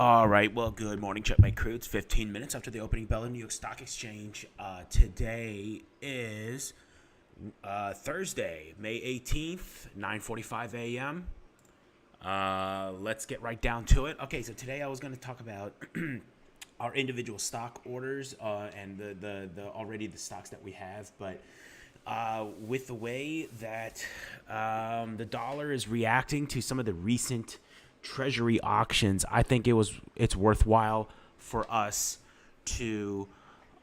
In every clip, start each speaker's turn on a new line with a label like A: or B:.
A: All right, well, good morning, Checkmate crew. It's 15 minutes after the opening bell in New York Stock Exchange. Today is Thursday, May 18th, 9:45 a.m. Let's get right down to it. Okay, so today I was going to talk about our individual stock orders and the already the stocks that we have, but with the way that the dollar is reacting to some of the recent Treasury auctions, I think it's worthwhile for us to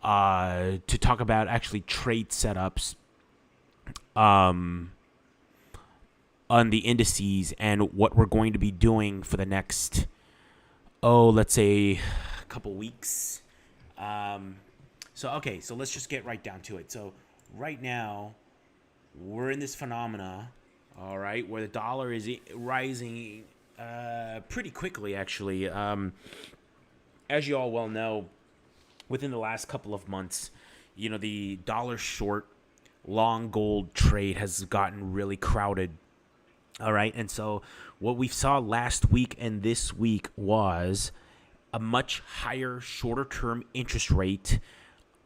A: talk about actually trade setups on the indices and what we're going to be doing for the next let's say a couple weeks. So let's just get right down to it. So right now we're in this phenomena, all right, where the dollar is rising pretty quickly, actually. As you all well know, within the last couple of months, the dollar short long gold trade has gotten really crowded. All right. And so what we saw last week and this week was a much higher shorter term interest rate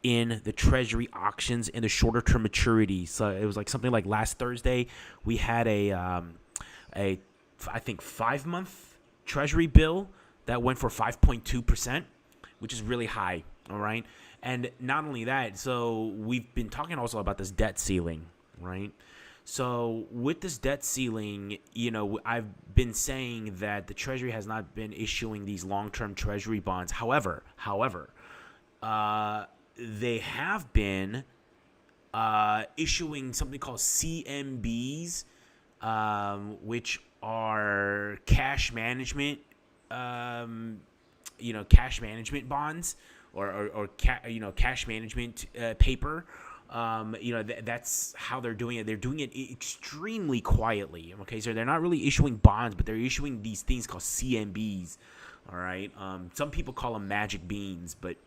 A: in the Treasury auctions in the shorter term maturity. So it was like something like last Thursday, we had a I think 5-month Treasury bill that went for 5.2%, which is really high. All right. And not only that, so we've been talking also about this debt ceiling, right? So with this debt ceiling, I've been saying that the Treasury has not been issuing these long-term Treasury bonds. However, they have been issuing something called CMBs, which are cash management, cash management bonds or cash management paper. That's how they're doing it. They're doing it extremely quietly. Okay, so they're not really issuing bonds, but they're issuing these things called CMBs. All right. Some people call them magic beans, but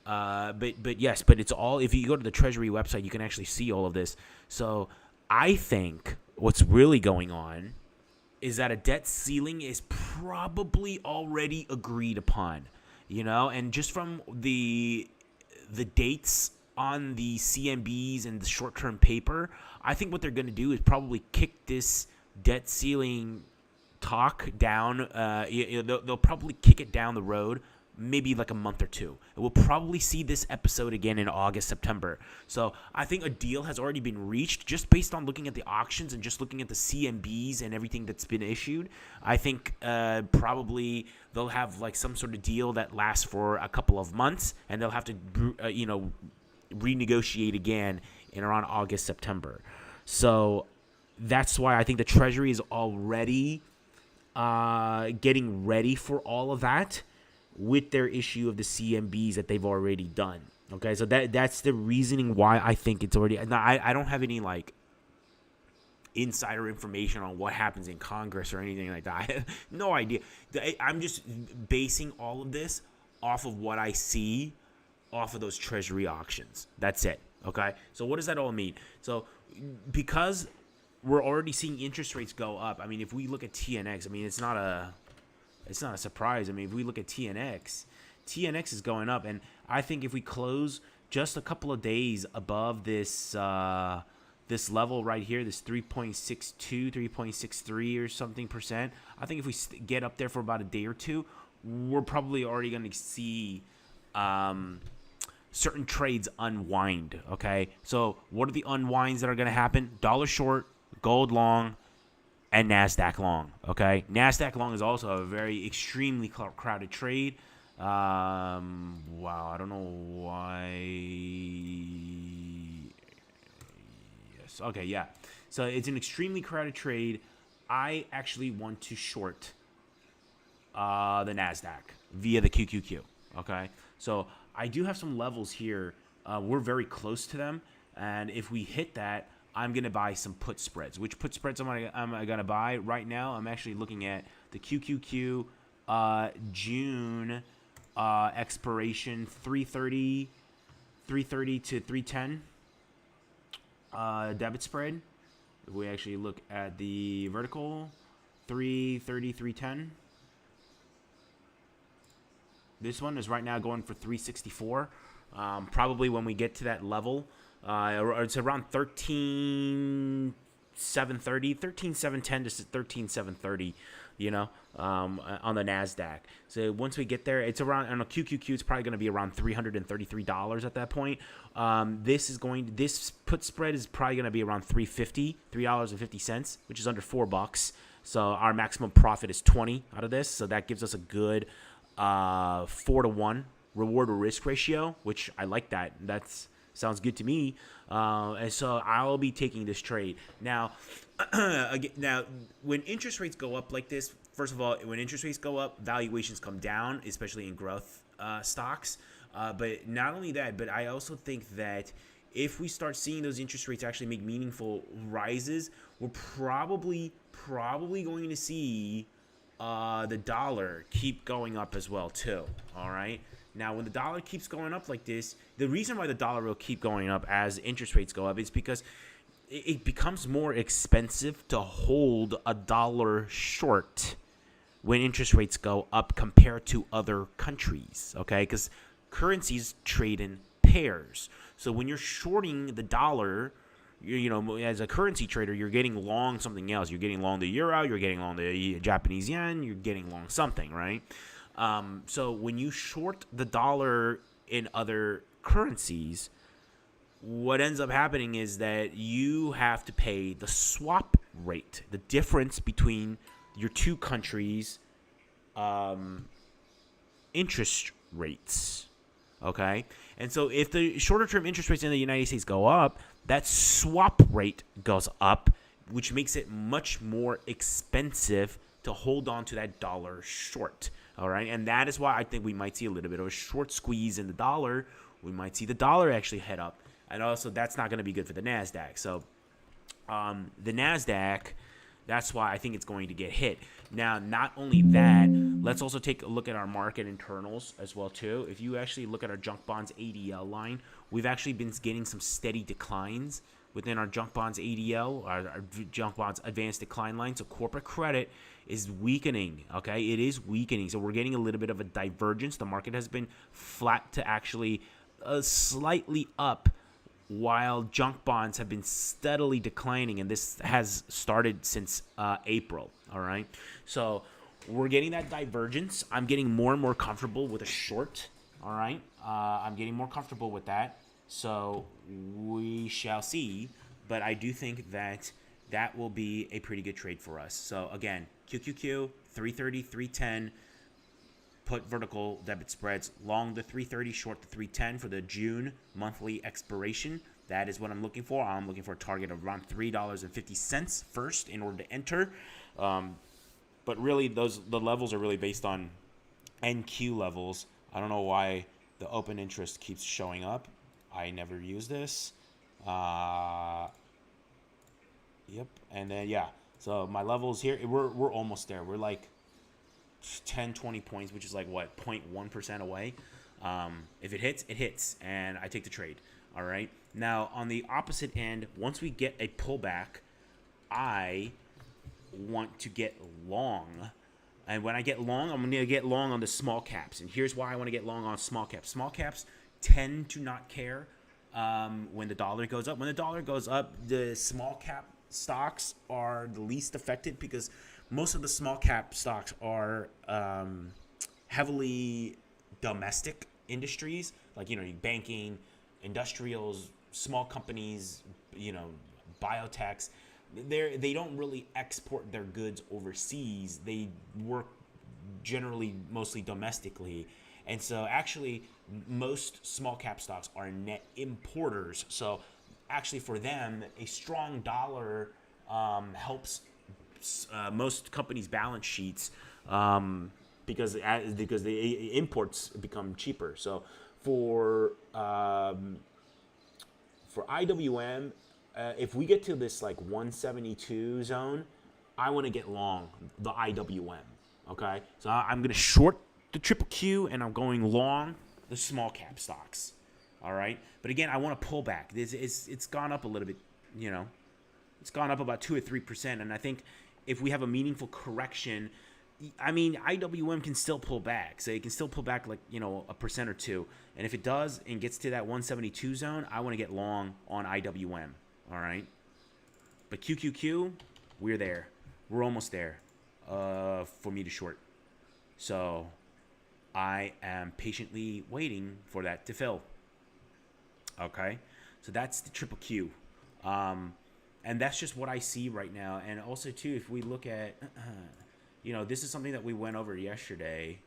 A: it's all. If you go to the Treasury website, you can actually see all of this. So I think what's really going on is that a debt ceiling is probably already agreed upon. And just from the dates on the CMBs and the short-term paper, I think what they're going to do is probably kick this debt ceiling talk down. They'll probably kick it down the road, maybe like a month or two. And we'll probably see this episode again in August, September. So I think a deal has already been reached just based on looking at the auctions and just looking at the CMBs and everything that's been issued. I think probably they'll have like some sort of deal that lasts for a couple of months, and they'll have to renegotiate again in around August, September. So that's why I think the Treasury is already getting ready for all of that with their issue of the CMBs that they've already done. Okay, so that's the reasoning why I think it's already. Now, I don't have any like insider information on what happens in Congress or anything like that. I have no idea. I'm just basing all of this off of what I see off of those Treasury auctions. That's it. Okay, so what does that all mean? So because we're already seeing interest rates go up, I mean, if we look at TNX, I mean, it's not a surprise. I mean, if we look at TNX is going up, and I think if we close just a couple of days above this this level right here, this 3.62, 3.63 or something percent, I think if we get up there for about a day or two, we're probably already going to see certain trades unwind. Okay, so what are the unwinds that are going to happen? Dollar short, gold long, and NASDAQ long. Okay, NASDAQ long is also a very extremely crowded trade. Wow, I don't know why. Yes, okay, yeah. So it's an extremely crowded trade. I actually want to short the NASDAQ via the QQQ. Okay, so I do have some levels here. We're very close to them, and if we hit that, I'm going to buy some put spreads. Which put spreads am I going to buy right now? I'm actually looking at the QQQ June expiration 330 to 310 debit spread. If we actually look at the vertical, 330, 310. This one is right now going for 364. Probably when we get to that level, it's around 13,730, 13,710 to 13,730. You know, on the NASDAQ. So once we get there, it's around, on a QQQ, it's probably going to be around $333 at that point. This put spread is probably going to be around $3.50, which is under $4. So our maximum profit is 20 out of this. So that gives us a good 4-to-1 reward to risk ratio, which I like that. Sounds good to me. And so I'll be taking this trade. Now, again, when interest rates go up like this, first of all, when interest rates go up, valuations come down, especially in growth stocks. But not only that, but I also think that if we start seeing those interest rates actually make meaningful rises, we're probably going to see the dollar keep going up as well too. All right. Now, when the dollar keeps going up like this, the reason why the dollar will keep going up as interest rates go up is because it becomes more expensive to hold a dollar short when interest rates go up compared to other countries, okay? Because currencies trade in pairs. So when you're shorting the dollar, you know, as a currency trader, you're getting long something else. You're getting long the euro, you're getting long the Japanese yen, you're getting long something, right? So when you short the dollar in other currencies, what ends up happening is that you have to pay the swap rate, the difference between your two countries' interest rates. Okay? And so if the shorter term interest rates in the United States go up, that swap rate goes up, which makes it much more expensive to hold on to that dollar short. All right, and that is why I think we might see a little bit of a short squeeze in the dollar. We might see the dollar actually head up, and also that's not going to be good for the NASDAQ. So the NASDAQ, that's why I think it's going to get hit. Now, not only that, let's also take a look at our market internals as well too. If you actually look at our junk bonds ADL line, we've actually been getting some steady declines within our junk bonds ADL, our junk bonds advanced decline line. So corporate credit is weakening, okay? It is weakening. So we're getting a little bit of a divergence. The market has been flat to actually slightly up, while junk bonds have been steadily declining, and this has started since April, all right? So we're getting that divergence. I'm getting more and more comfortable with a short, all right? I'm getting more comfortable with that. So we shall see, but I do think that that will be a pretty good trade for us. So again, QQQ, 330, 310, put vertical debit spreads, long the 330, short the 310 for the June monthly expiration. That is what I'm looking for. I'm looking for a target of around $3.50 first in order to enter. But really, the levels are really based on NQ levels. I don't know why the open interest keeps showing up. I never use this. Yep, and then yeah. So my levels here, we're almost there. We're like 10, 20 points, which is like what, 0.1% away. If it hits, it hits, and I take the trade. All right. Now on the opposite end, once we get a pullback, I want to get long. And when I get long, I'm going to get long on the small caps. And here's why I want to get long on small caps. Small caps tend to not care when the dollar goes up. When the dollar goes up, the small cap stocks are the least affected because most of the small cap stocks are heavily domestic industries, like, you know, banking, industrials, small companies, you know, biotechs. They don't really export their goods overseas. They work generally mostly domestically. And so actually most small cap stocks are net importers. So actually for them, a strong dollar helps most companies' balance sheets because the imports become cheaper. So for IWM, if we get to this like 172 zone, I want to get long the IWM. Okay, so I'm going to short the triple Q and I'm going long the small cap stocks. All right, but again, I want to pull back. It's gone up a little bit, you know, it's gone up about 2 or 3%, and I think if we have a meaningful correction, I mean, IWM can still pull back. So it can still pull back like, you know, 1% or 2. And if it does and gets to that 172 zone, I want to get long on IWM. All right. But QQQ, we're there. We're almost there for me to short. So I am patiently waiting for that to fill. Okay. So that's the triple Q. And that's just what I see right now. And also, too, if we look at, you know, this is something that we went over yesterday,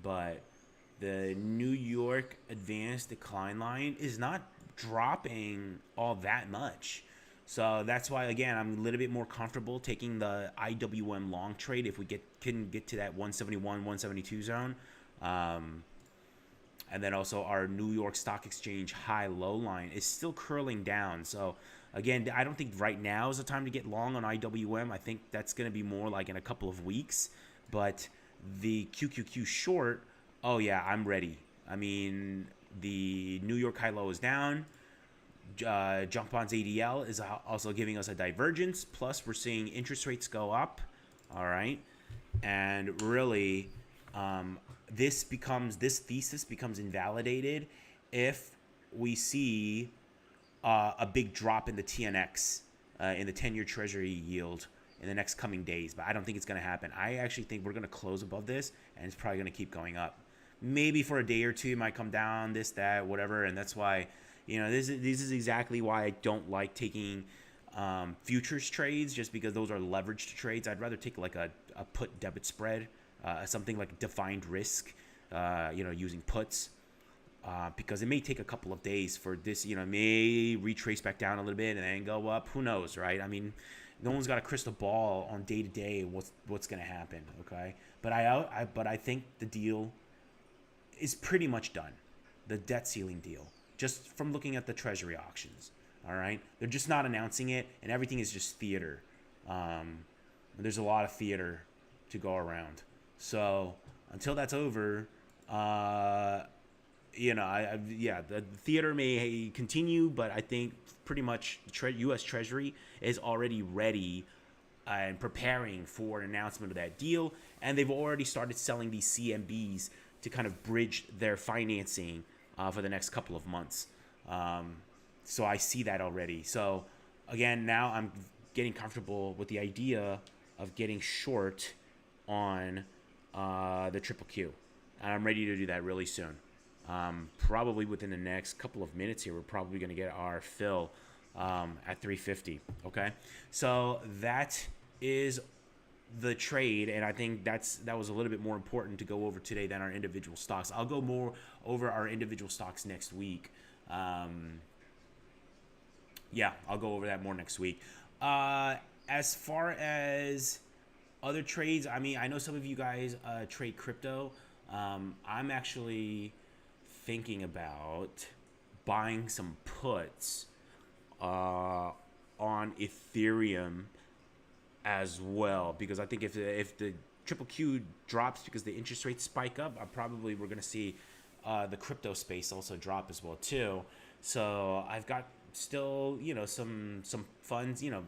A: but the New York advanced decline line is not dropping all that much. So that's why, again, I'm a little bit more comfortable taking the IWM long trade if we can get to that 171, 172 zone. And then also our New York Stock Exchange high-low line is still curling down. So, again, I don't think right now is the time to get long on IWM. I think that's going to be more like in a couple of weeks. But the QQQ short, oh, yeah, I'm ready. I mean, the New York high-low is down. Junk Bonds ADL is also giving us a divergence. Plus, we're seeing interest rates go up. All right. And really, this thesis becomes invalidated if we see a big drop in the TNX, in the 10-year Treasury yield in the next coming days. But I don't think it's going to happen. I actually think we're going to close above this, and it's probably going to keep going up. Maybe for a day or two, it might come down, this, that, whatever. And that's why, you know, this is exactly why I don't like taking futures trades, just because those are leveraged trades. I'd rather take like a put debit spread, something like defined risk, you know, using puts, because it may take a couple of days for this, you know, may retrace back down a little bit and then go up. Who knows, right? I mean, no one's got a crystal ball on day to day what's going to happen, okay? But I think the deal is pretty much done, the debt ceiling deal, just from looking at the Treasury auctions. All right, they're just not announcing it, and everything is just theater. There's a lot of theater to go around. So until that's over, you know, the theater may continue, but I think pretty much U.S. Treasury is already ready and preparing for an announcement of that deal, and they've already started selling these CMBs to kind of bridge their financing for the next couple of months. So I see that already. So again, now I'm getting comfortable with the idea of getting short on the triple Q. And I'm ready to do that really soon. Probably within the next couple of minutes here, we're probably going to get our fill at 350. Okay. So that is the trade, and I think that was a little bit more important to go over today than our individual stocks. I'll go more over our individual stocks next week. Yeah, I'll go over that more next week. As far as other trades, I mean, I know some of you guys trade crypto. I'm actually thinking about buying some puts on Ethereum as well, because I think if the triple Q drops because the interest rates spike up, we're going to see the crypto space also drop as well too. So I've got still, you know, some funds. You know,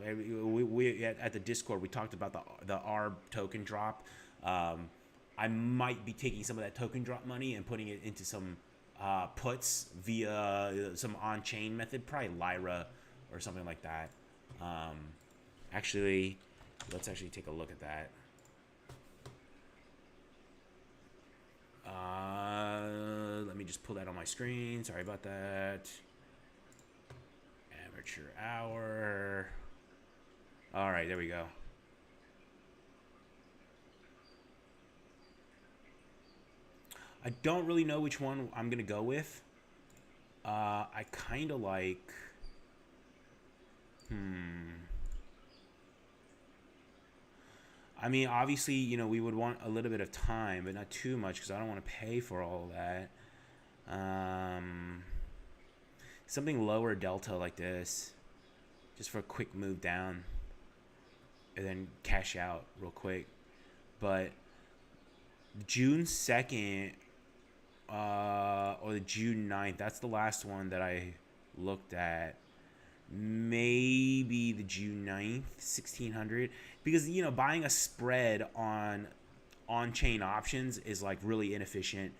A: we at the Discord we talked about the ARB token drop. I might be taking some of that token drop money and putting it into some puts via some on-chain method, probably Lyra or something like that. Actually, let's actually take a look at that. Let me just pull that on my screen. Sorry about that. Amateur hour. All right, there we go. I don't really know which one I'm going to go with. I kind of like... I mean, obviously, you know, we would want a little bit of time, but not too much because I don't want to pay for all of that. Something lower delta like this, just for a quick move down, and then cash out real quick. But June 2nd or the June 9th, that's the last one that I looked at. Maybe the June 9th, 1600, because, you know, buying a spread on on-chain options is like really inefficient,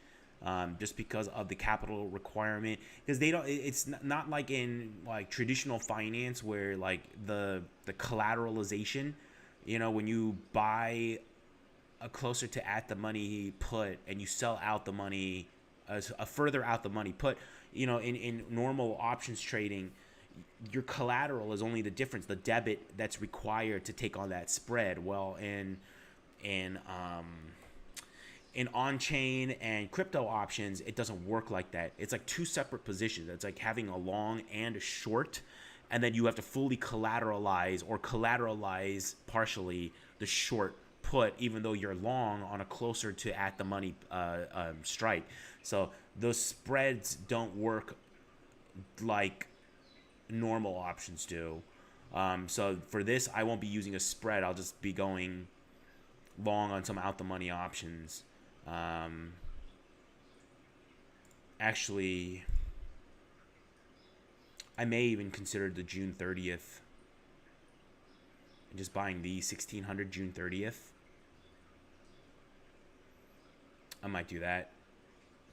A: just because of the capital requirement. Because they don't. It's not like in like traditional finance where like the collateralization. When you buy a closer to at the money put and you sell out the money, a further out the money put. In normal options trading, your collateral is only the difference, the debit that's required to take on that spread. Well, in on-chain and crypto options, it doesn't work like that. It's like two separate positions. It's like having a long and a short, and then you have to fully collateralize or collateralize partially the short put, even though you're long on a closer to at the money strike. So those spreads don't work like normal options do. So for this, I won't be using a spread. I'll just be going long on some out the money options. Actually, I may even consider the June 30th and just buying the 1600 June 30th. I might do that.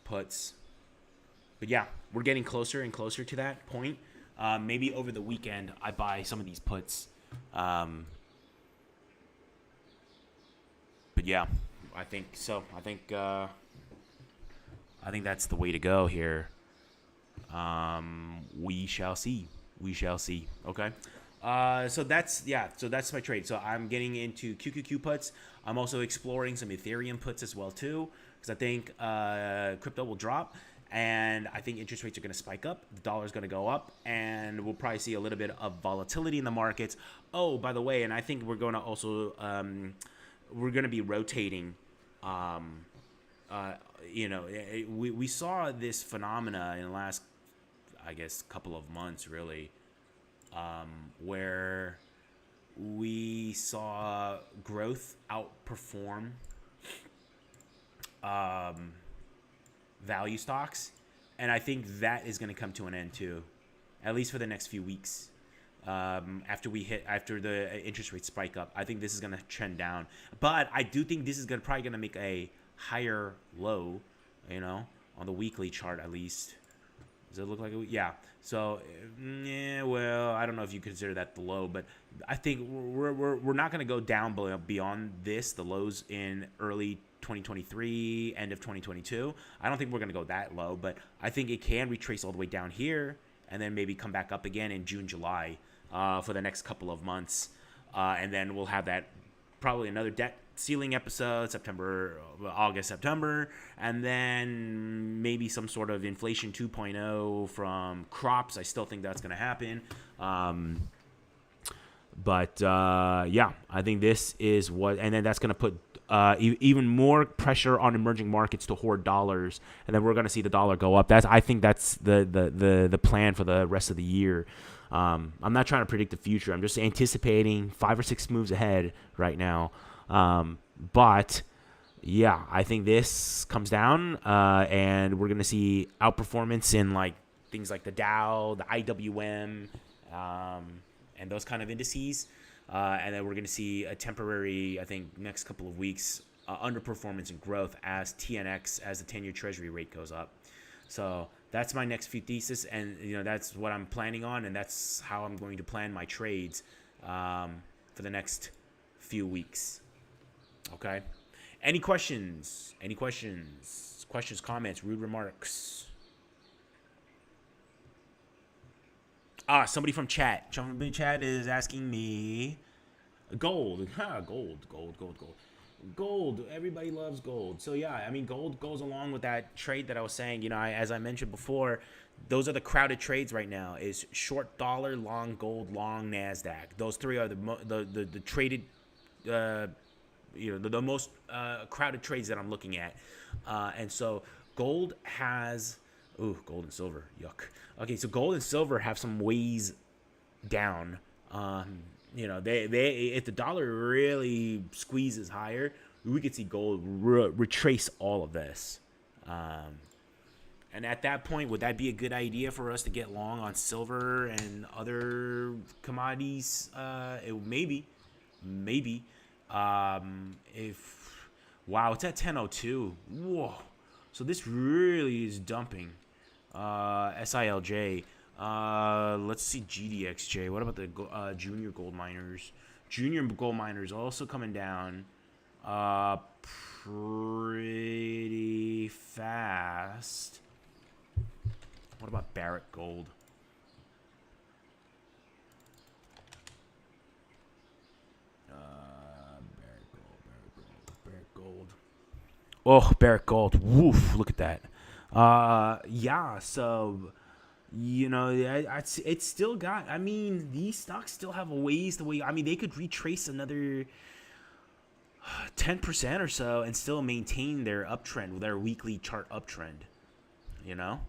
A: Puts. But yeah, we're getting closer and closer to that point. Maybe over the weekend I buy some of these puts. But yeah, I think so. I think that's the way to go here. We shall see. We shall see. Okay. So that's my trade. So I'm getting into QQQ puts. I'm also exploring some Ethereum puts as well too, because I think crypto will drop, and I think interest rates are going to spike up. The dollar is going to go up, and we'll probably see a little bit of volatility in the markets. Oh, by the way, and I think we're going to also we're going to be rotating. We saw this phenomena in the last, I guess, couple of months, really, where we saw growth outperform value stocks, and I think that is going to come to an end too, at least for the next few weeks. After the interest rates spike up, I think this is going to trend down. But I do think this is probably going to make a higher low, on the weekly chart at least. Does it look like yeah? So yeah, well, I don't know if you consider that the low, but I think we're not going to go down beyond this, the lows in early 2023, end of 2022. I don't think we're going to go that low, but I think it can retrace all the way down here and then maybe come back up again in June, July, for the next couple of months, and then we'll have that probably another debt ceiling episode, August, September, and then maybe some sort of inflation 2.0 from crops. I still think that's going to happen. Yeah, I think this is what, and then that's going to put even more pressure on emerging markets to hoard dollars, and then we're going to see the dollar go up. I think that's the plan for the rest of the year. I'm not trying to predict the future. I'm just anticipating 5 or 6 moves ahead right now. But yeah, I think this comes down, and we're going to see outperformance in like things like the Dow, the IWM, and those kind of indices. And then we're going to see a temporary, I think, next couple of weeks, underperformance and growth as TNX, as the 10-year Treasury rate goes up. So that's my next few thesis, and that's what I'm planning on, and that's how I'm going to plan my trades for the next few weeks. Okay. Any questions? Questions, comments, rude remarks? Somebody from chat. Somebody in chat is asking me gold. Gold. Everybody loves gold. So yeah, I mean, gold goes along with that trade that I was saying. As I mentioned before, those are the crowded trades right now. Is short dollar, long gold, long NASDAQ. Those three are the traded, the most crowded trades that I'm looking at. And so gold has, gold and silver, yuck. Okay, so gold and silver have some ways down. If the dollar really squeezes higher, we could see gold retrace all of this. And at that point, would that be a good idea for us to get long on silver and other commodities? Maybe. If Wow, it's at 10:02. Whoa. So this really is dumping. SILJ. Let's see GDXJ. What about the junior gold miners? Junior gold miners also coming down pretty fast. What about Barrick Gold? Barrick Gold. Oh, Barrick Gold. Woof, look at that. Yeah, so, you know, it's still got, I mean, these stocks still have a ways to wait. I mean, they could retrace another 10% or so and still maintain their uptrend, their weekly chart uptrend, you know?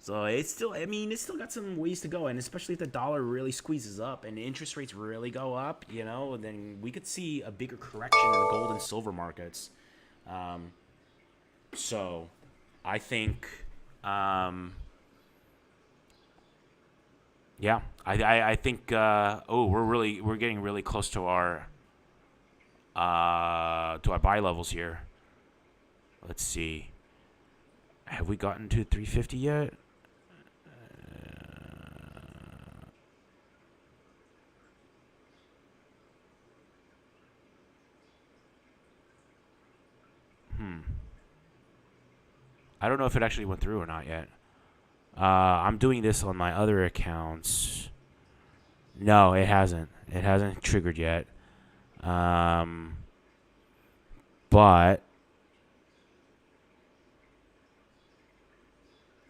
A: So it's still, I mean, it's still got some ways to go. And especially if the dollar really squeezes up and interest rates really go up, you know, then we could see a bigger correction in the gold and silver markets. So I think, yeah, I think, we're getting really close to our buy levels here. Let's see. Have we gotten to 350 yet? I don't know if it actually went through or not yet. I'm doing this on my other accounts. No, it hasn't. It hasn't triggered yet. But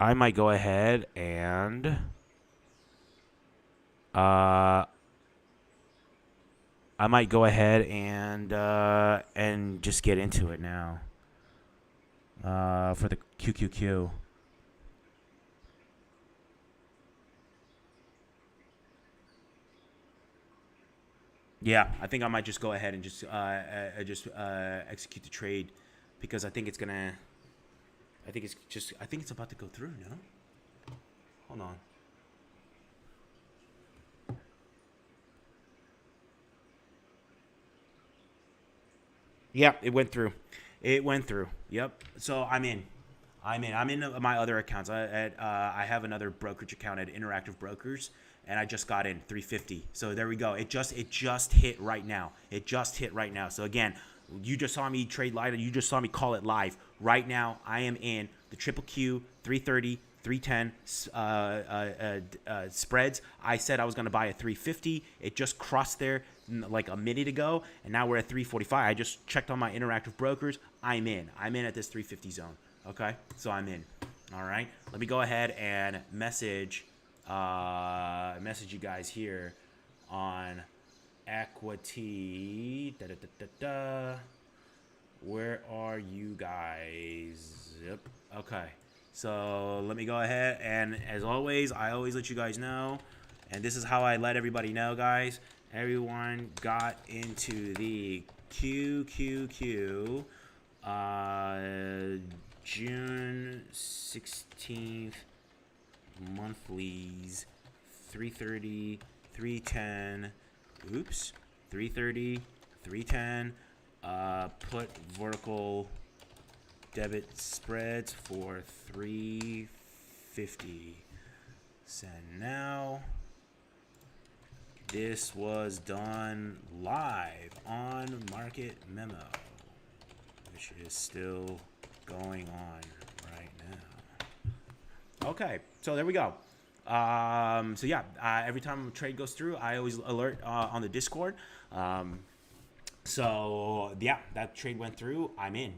A: I might go ahead and and just get into it now. For the QQQ. Yeah, I think I might just go ahead and just execute the trade because I think it's gonna. I think it's about to go through. No, hold on. Yeah, it went through. It went through. Yep. So I'm in my other accounts. I have another brokerage account at Interactive Brokers, and I just got in 350. So there we go. It just hit right now. It just hit right now. So again, you just saw me trade live, and you just saw me call it live. Right now, I am in the triple Q 330. 310 spreads. I said I was going to buy a 350. It just crossed there like a minute ago, and now we're at 345. I just checked on my Interactive Brokers. I'm in at this 350 zone. Okay, so I'm in. All right, let me go ahead and message you guys here on equity. Where are you guys? Yep. Okay. So let me go ahead, and as always, I always let you guys know, and this is how I let everybody know, guys. Everyone got into the QQQ June 16th monthlies 330, 310, 330, 310, put vertical debit spreads for 350. Send now. This was done live on Market Memo, which is still going on right now. Okay, so there we go. So yeah, every time a trade goes through, I always alert on the Discord. So yeah, that trade went through. I'm in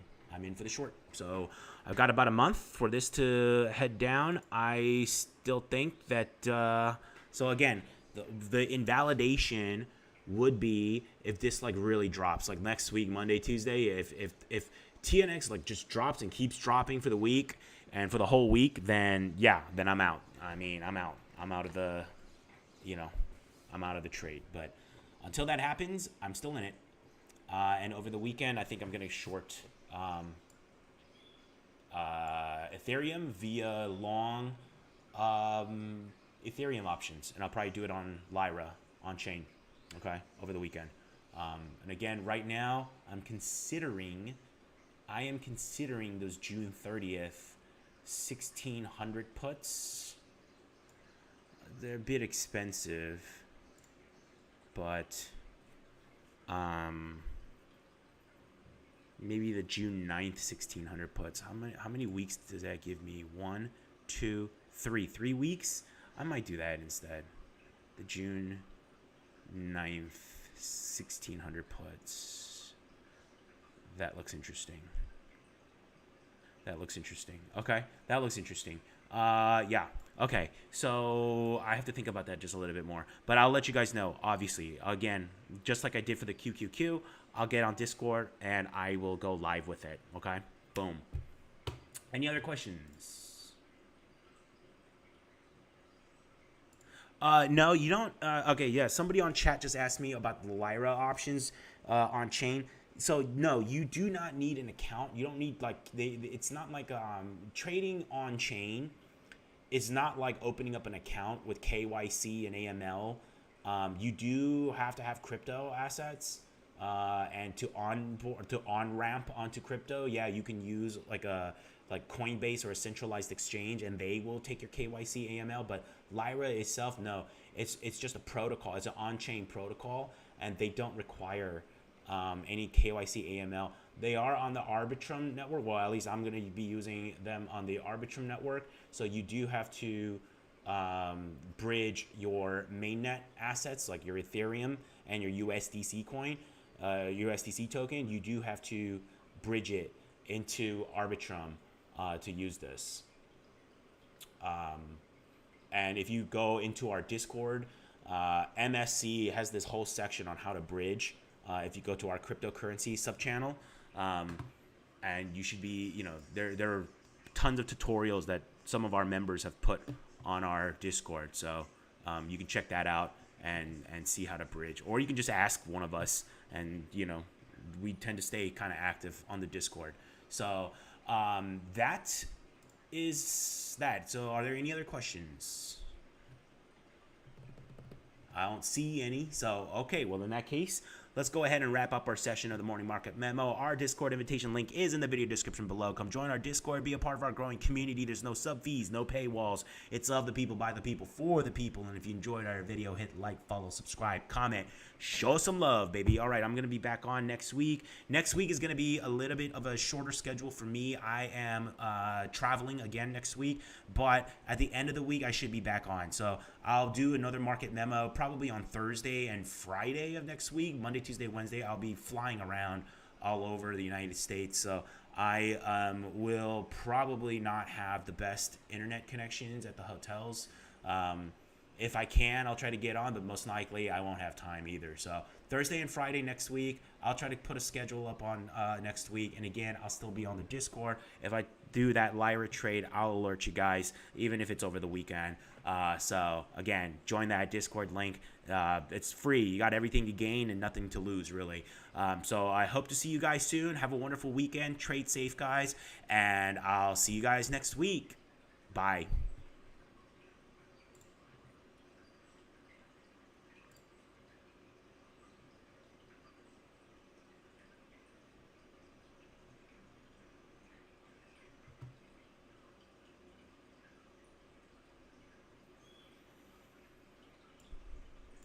A: for the short. So I've got about a month for this to head down. I still think that, so again, the invalidation would be if this like really drops, like next week, Monday, Tuesday, if TNX like just drops and keeps dropping for the week and for the whole week, then yeah, then I'm out. I mean, I'm out of the, I'm out of the trade. But until that happens, I'm still in it. And over the weekend, I think I'm going to short Ethereum via long Ethereum options, and I'll probably do it on Lyra on chain, okay, over the weekend. And again, right now I'm considering I am considering those June 30th 1600 puts. They're a bit expensive, but maybe the June 9th 1600 puts. How many weeks does that give me? 1, 2, 3. 3 weeks? I might do that instead. The June 9th 1600 puts. That looks interesting. That looks interesting. Okay, that looks interesting. Yeah. Okay, so I have to think about that just a little bit more. But I'll let you guys know, obviously. Again, just like I did for the QQQ, I'll get on Discord and I will go live with it. Okay? Boom. Any other questions? No, you don't. Okay, yeah. Somebody on chat just asked me about the Lyra options on chain. So no, you do not need an account. You don't need it's not like trading on chain. It's not like opening up an account with KYC and AML. You do have to have crypto assets and to on ramp onto crypto. Yeah, you can use like Coinbase or a centralized exchange, and they will take your KYC AML. But Lyra itself, no, it's just a protocol. It's an on-chain protocol, and they don't require any KYC AML. They are on the Arbitrum network. Well, at least I'm going to be using them on the Arbitrum network. So you do have to bridge your mainnet assets, like your Ethereum and your USDC coin, USDC token. You do have to bridge it into Arbitrum to use this. And if you go into our Discord, MSC has this whole section on how to bridge. If you go to our cryptocurrency subchannel, and you should be, there are tons of tutorials that some of our members have put on our Discord. So you can check that out and see how to bridge. Or you can just ask one of us, and, we tend to stay kind of active on the Discord. So that is that. So are there any other questions? I don't see any. So, okay, well, in that case, let's go ahead and wrap up our session of the Morning Market Memo. Our Discord invitation link is in the video description below. Come join our Discord, be a part of our growing community. There's no sub fees, no paywalls. It's of the people, by the people, for the people. And if you enjoyed our video, hit like, follow, subscribe, comment, show some love, baby. All right, I'm going to be back on next week. Next week is going to be a little bit of a shorter schedule for me. I am traveling again next week, but at the end of the week, I should be back on. So I'll do another market memo probably on Thursday and Friday of next week. Monday, Tuesday, Wednesday, I'll be flying around all over the United States. So I will probably not have the best internet connections at the hotels. If I can, I'll try to get on, but most likely I won't have time either. So Thursday and Friday next week, I'll try to put a schedule up on next week. And again, I'll still be on the Discord. If I do that Lyra trade, I'll alert you guys, even if it's over the weekend. So again, join that Discord link. It's free. You got everything to gain and nothing to lose, really. So I hope to see you guys soon. Have a wonderful weekend. Trade safe, guys. And I'll see you guys next week. Bye.